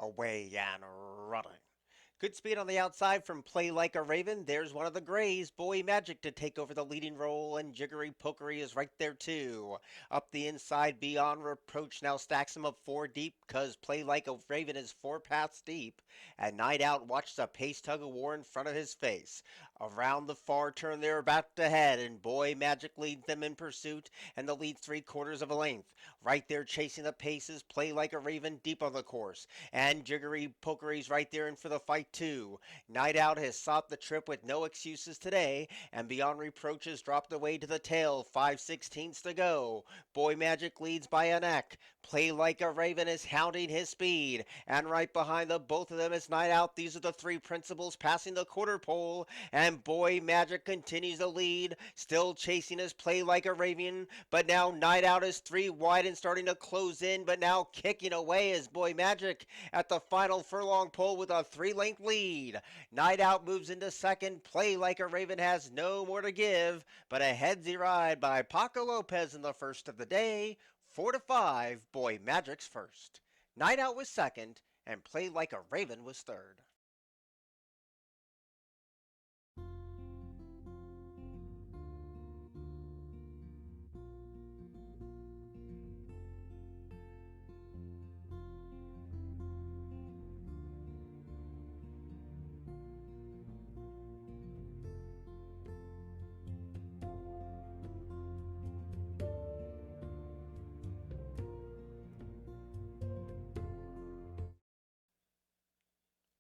Away and running. Good speed on the outside from Play Like a Raven. There's one of the Grays, Boy Magic, to take over the leading role, and Jiggery Pokery is right there too. Up the inside, Beyond Reproach now stacks him up 4 deep, cause Play Like a Raven is 4 paths deep. And Night Out watches a pace tug of war in front of his face. Around the far turn they're about to head, and Boy Magic leads them in pursuit, and the lead 3/4 of a length. Right there chasing the paces, Play Like a Raven deep on the course. And Jiggery Pokery's right there in for the fight too. Night Out has sought the trip with no excuses today, and Beyond Reproaches dropped away to the tail, 5/16 to go. Boy Magic leads by a neck. Play Like a Raven is hounding his speed, and right behind the both of them is Night Out. These are the three principals passing the quarter pole, and Boy Magic continues to lead, still chasing his Play Like a Raven, but now Night Out is 3 wide and starting to close in, but now kicking away is Boy Magic at the final furlong pole with a 3-length lead. Night Out moves into second. Play Like a Raven has no more to give, but a headsy ride by Paco Lopez in the first of the day. 4-5, Boy Magic's first. Night Out was second, and Play Like a Raven was third.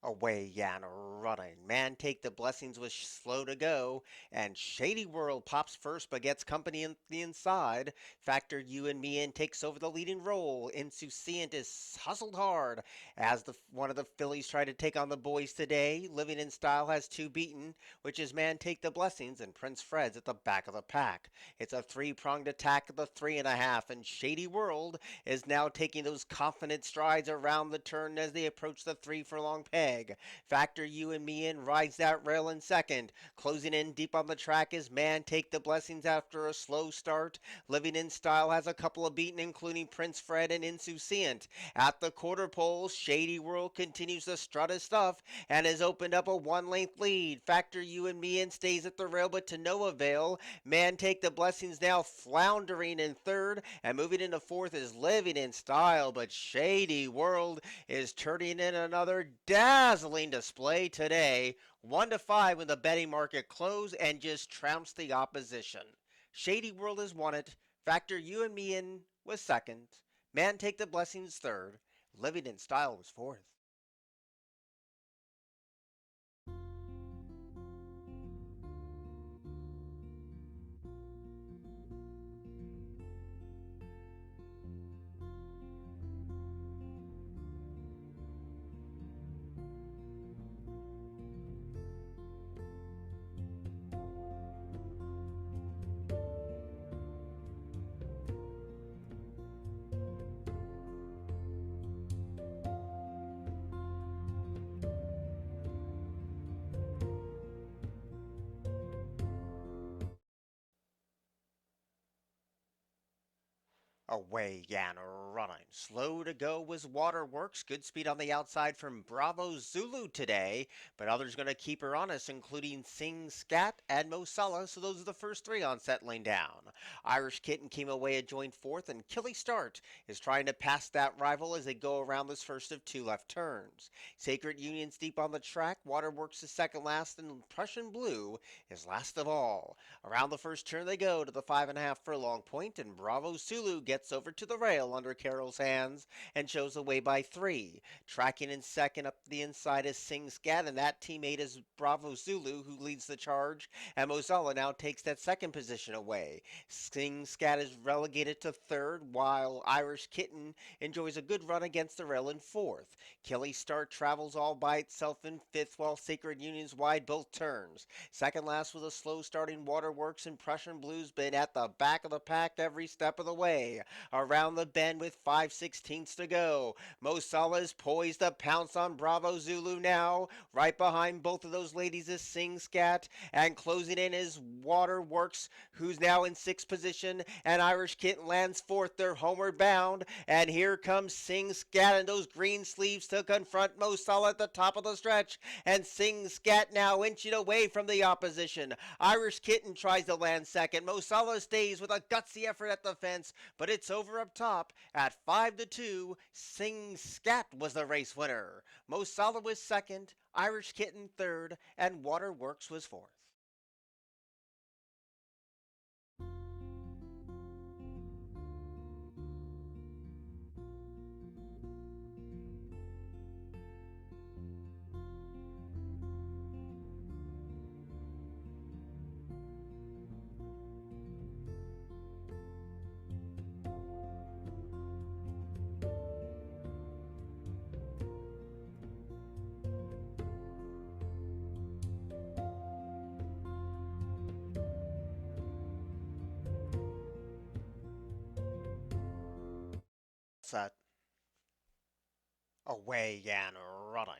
Away and running. Man Take the Blessings was slow to go, and Shady World pops first but gets company in the inside. Factor You and Me In takes over the leading role. Insouciant is hustled hard as one of the fillies try to take on the boys today. Living in Style has 2 beaten, which is Man Take the Blessings and Prince Fred's at the back of the pack. It's a 3-pronged attack of the 3.5, and Shady World is now taking those confident strides around the turn as they approach the 3 furlong peg. Factor You and Me In rides that rail in second. Closing in deep on the track is Man Take the Blessings after a slow start. Living in Style has a couple of beaten, including Prince Fred and Insouciant. At the quarter pole, Shady World continues to strut his stuff and has opened up a 1-length lead. Factor You and Me In stays at the rail, but to no avail. Man Take the Blessings now floundering in third, and moving into fourth is Living in Style, but Shady World is turning in another dazzling display today. 1-5 when the betting market closed and just trounced the opposition. Shady World has won it. Factor You and Me In was second. Man Take the Blessings third. Living in Style was fourth. Away and running. Slow to go was Waterworks. Good speed on the outside from Bravo Zulu today, but others going to keep her honest, including Sing Scat and Mosala. So those are the first 3 on settling down. Irish Kitten came away a joint fourth, and Killy Start is trying to pass that rival as they go around this first of 2 left turns. Sacred Union's deep on the track. Waterworks is second last, and Prussian Blue is last of all. Around the first turn they go to the 5.5 furlong point, and Bravo Zulu gets over to the rail under Carroll's hands and shows the way by 3. Tracking in second up the inside is Sing Scat, and that teammate is Bravo Zulu, who leads the charge, and Mozilla now takes that second position away. Sing Scat is relegated to third, while Irish Kitten enjoys a good run against the rail in fourth. Killy Start travels all by itself in fifth, while Sacred Union's wide both turns. Second last with a slow starting Waterworks, and Prussian Blue's been at the back of the pack every step of the way. Around the bend with 5/16 to go. Mo Salah is poised to pounce on Bravo Zulu now. Right behind both of those ladies is Sing Scat. And closing in is Waterworks, who's now in sixth position. And Irish Kitten lands fourth. They're homeward bound. And here comes Sing Scat in those green sleeves to confront Mo Salah at the top of the stretch. And Sing Scat now inching away from the opposition. Irish Kitten tries to land second. Mo Salah stays with a gutsy effort at the fence, but it's over up top at 5-2. Sing Scat was the race winner. Mo Salah was second, Irish Kitten third, and Waterworks was fourth. Set. Away and running.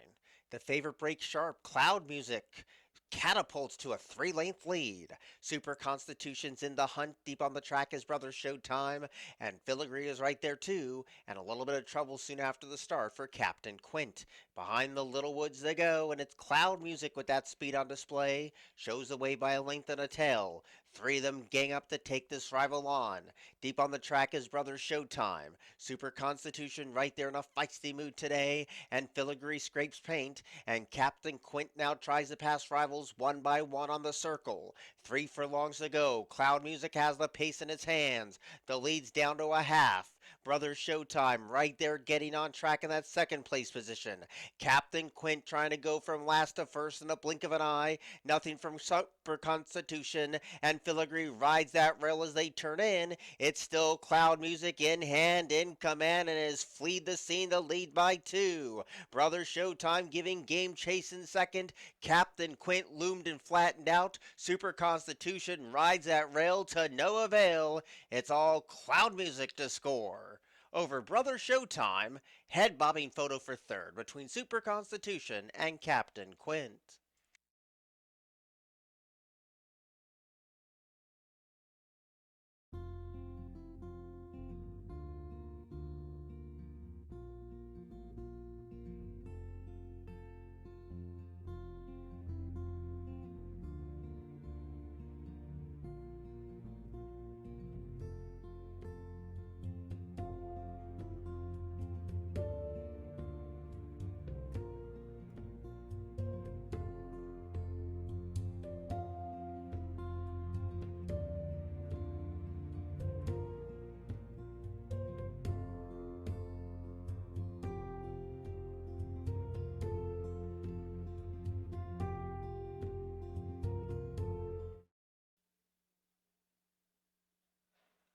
The favorite breaks sharp. Cloud music catapults to a three-length lead. Super Constitution's in the hunt. Deep on the track, his brother Showtime. And Filigree is right there too. And a little bit of trouble soon after the start for Captain Quint. Behind the Little Woods they go, and it's Cloud music with that speed on display. Shows the way by a length and a tail. Three of them gang up to take this rival on. Deep on the track is brother Showtime. Super Constitution right there in a feisty mood today. And Filigree scrapes paint. And Captain Quint now tries to pass rivals one by one on the circle. 3 furlongs to go. Cloud music has the pace in its hands. The lead's down to a half. Brother Showtime right there getting on track in that second place position. Captain Quint trying to go from last to first in a blink of an eye. Nothing from Super Constitution. And Filigree rides that rail as they turn in. It's still Cloud music in hand, in command, and has fled the scene to lead by 2. Brother Showtime giving game chase in second. Captain Quint loomed and flattened out. Super Constitution rides that rail to no avail. It's all Cloud music to score. Over Brother Showtime, head bobbing photo for third between Super Constitution and Captain Quint.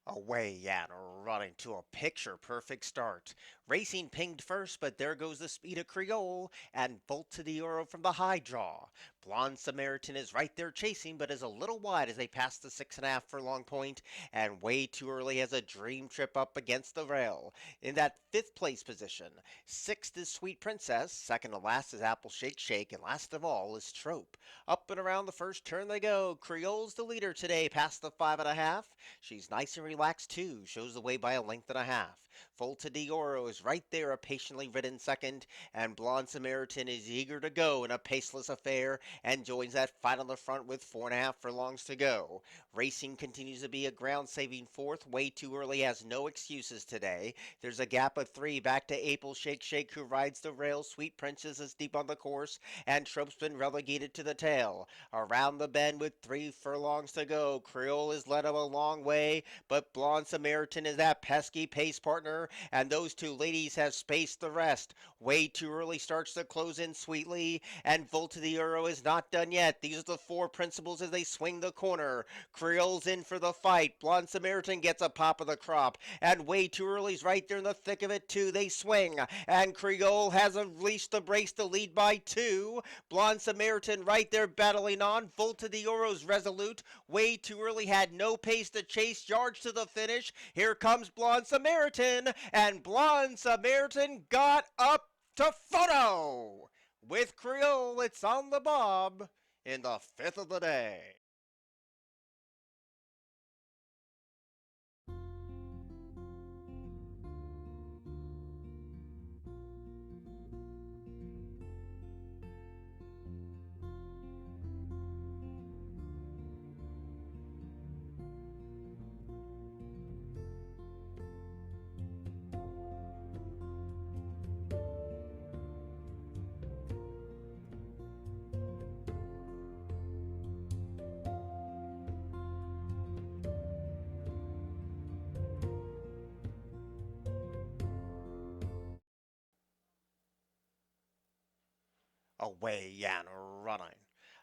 Away and running to a picture-perfect start. Racing pinged first, but there goes the speed of Creole, and Volt to the Euro from the high draw. Blonde Samaritan is right there chasing, but is a little wide as they pass the 6.5 furlong point, and way too early has a dream trip up against the rail. In that fifth place position, sixth is Sweet Princess, second to last is Apple Shake Shake, and last of all is Trope. Up and around the first turn they go. Creole's the leader today, past the 5.5. She's nice and relaxed too, shows the way by a length and a half. Volta Oro is right there, a patiently ridden second, and Blonde Samaritan is eager to go in a paceless affair and joins that fight on the front with 4.5 furlongs to go. Racing continues to be a ground-saving fourth. Way too early has no excuses today. There's a gap of 3 back to Apple Shake Shake, who rides the rail. Sweet Princess is deep on the course, and Trope's been relegated to the tail. Around the bend with 3 furlongs to go. Creole has led him a long way, but Blonde Samaritan is that pesky pace partner partner, and those two ladies have spaced the rest. Way Too Early starts to close in sweetly, and Volta the Euro is not done yet. These are the four principals as they swing the corner. Creole's in for the fight. Blonde Samaritan gets a pop of the crop, and Way Too Early's right there in the thick of it too. They swing, and Creole has unleashed the brace to lead by 2. Blonde Samaritan right there battling on. Volta the Euro's resolute. Way Too Early had no pace to chase. Yards to the finish. Here comes Blonde Samaritan, and Blonde Samaritan got up to photo. With Creole, it's on the bob in the 5th of the day. Away and running.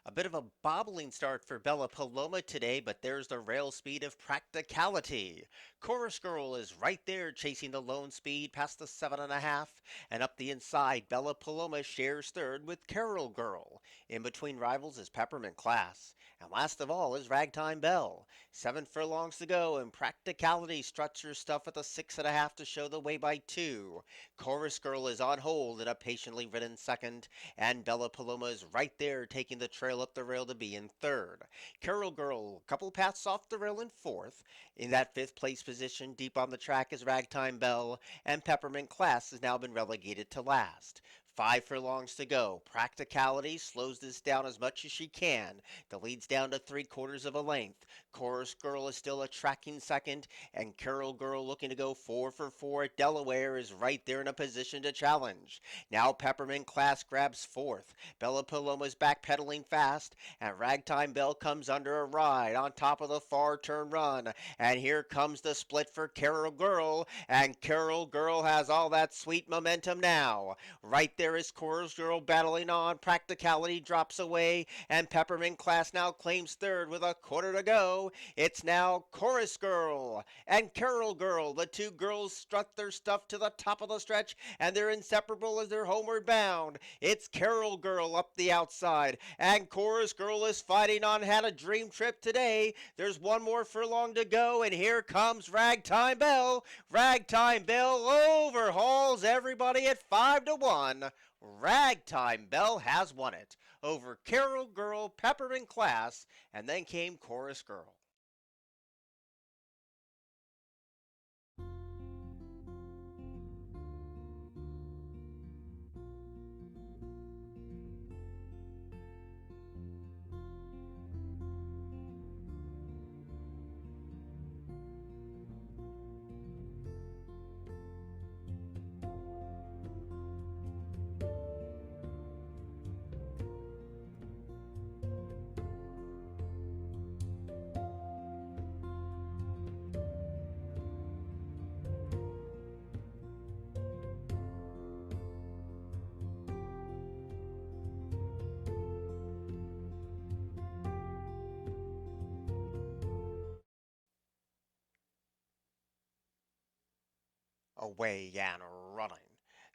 A bit of a bobbling start for Bella Paloma today, but there's the rail speed of practicality. Chorus Girl is right there chasing the lone speed past the 7.5, and up the inside, Bella Paloma shares third with Carol Girl. In between rivals is Peppermint Class, and last of all is Ragtime Bell. 7 furlongs to go, and Practicality struts her stuff at the 6.5 to show the way by 2. Chorus Girl is on hold in a patiently ridden second, and Bella Paloma is right there taking the trail up the rail to be in third. Carol Girl, a couple paths off the rail in fourth. In that 5th place position, deep on the track is Ragtime Bell, and Peppermint Class has now been relegated to last. 5 furlongs to go. Practicality slows this down as much as she can. The lead's down to 3/4 of a length. Chorus Girl is still a tracking second, and Carol Girl, looking to go 4 for 4 at Delaware, is right there in a position to challenge. Now Peppermint Class grabs 4th. Bella Paloma's backpedaling fast, and Ragtime Bell comes under a ride on top of the far turn run. And here comes the split for Carol Girl, and Carol Girl has all that sweet momentum now. Right there is Chorus Girl battling on. Practicality drops away, and Peppermint Class now claims third with a quarter to go. It's now Chorus Girl and Carol Girl. The two girls strut their stuff to the top of the stretch, and they're inseparable as they're homeward bound. It's Carol Girl up the outside, and Chorus Girl is fighting on. Had a dream trip today. There's one more furlong to go, and here comes Ragtime Bell. Ragtime Bell overhauls everybody at 5-1. Ragtime Bell has won it over Carol Girl, Peppermint Class, and then came Chorus Girl. Away and running.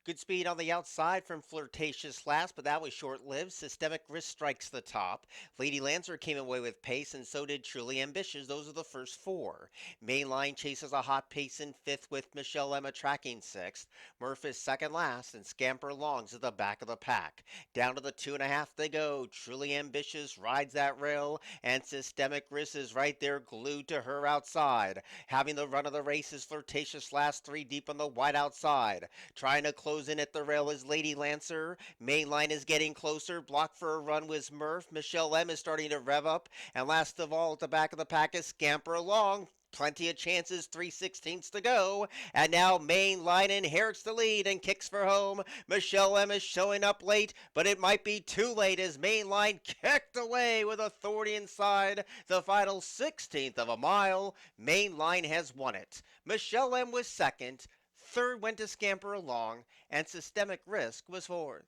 Good speed on the outside from Flirtatious Last, but that was short-lived. Systemic Risk strikes the top. Lady Lancer came away with pace, and so did Truly Ambitious. Those are the first 4. Mainline chases a hot pace in 5th with Michelle Emma tracking 6th. Murph is second last, and Scamper Longs at the back of the pack. Down to the 2.5 they go. Truly Ambitious rides that rail, and Systemic Risk is right there glued to her outside. Having the run of the race is Flirtatious Last, 3 deep on the wide outside. Trying to close in at the rail is Lady Lancer. Mainline is getting closer. Block for a run was Murph. Michelle M is starting to rev up. And last of all, at the back of the pack is Scamper Along. Plenty of chances, 3/16 to go. And now Mainline inherits the lead and kicks for home. Michelle M is showing up late, but it might be too late as Mainline kicked away with authority inside the final 16th of a mile. Mainline has won it. Michelle M was second. Third went to Scamper Along, and Systemic Risk was fourth.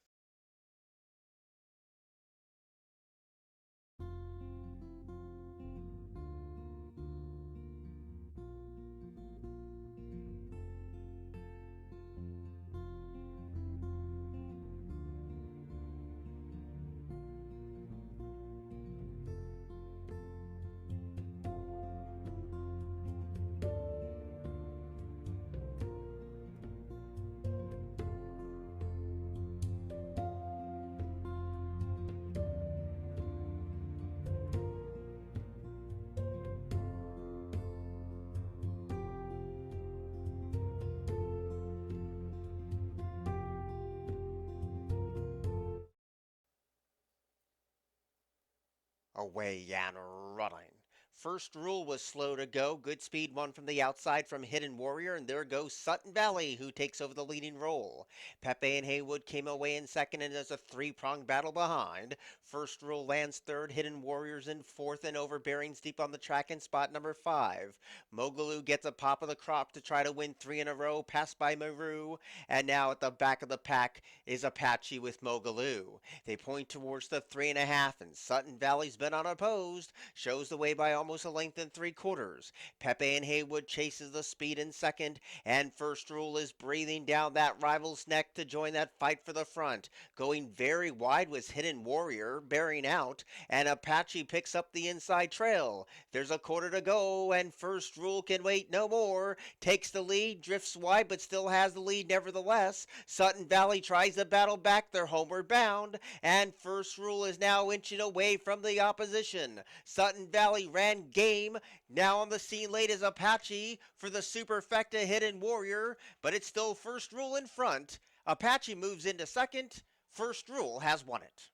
Away and running. First rule was slow to go. Good speed won from the outside from Hidden Warrior, and there goes Sutton Valley, who takes over the leading role. Pepe and Haywood came away in second, and there's a three-pronged battle behind. First rule lands third, Hidden Warriors in fourth, and Overbearing's deep on the track in spot number 5. Mogaloo gets a pop of the crop to try to win 3 in a row, passed by Maru, and now at the back of the pack is Apache with Mogaloo. They point towards the 3.5, and Sutton Valley's been unopposed, shows the way by almost a length and 3/4. Pepe and Haywood chases the speed in second, and First Rule is breathing down that rival's neck to join that fight for the front. Going very wide was Hidden Warrior, bearing out, and Apache picks up the inside trail. There's a quarter to go, and First Rule can wait no more. Takes the lead, drifts wide, but still has the lead nevertheless. Sutton Valley tries to battle back, they're homeward bound, and First Rule is now inching away from the opposition. Sutton Valley ran game. Now on the scene late is Apache for the Superfecta Hidden Warrior, but it's still First Rule in front. Apache moves into second. First Rule has won it.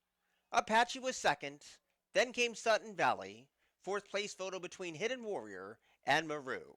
Apache was second. Then came Sutton Valley. Fourth place photo between Hidden Warrior and Maru.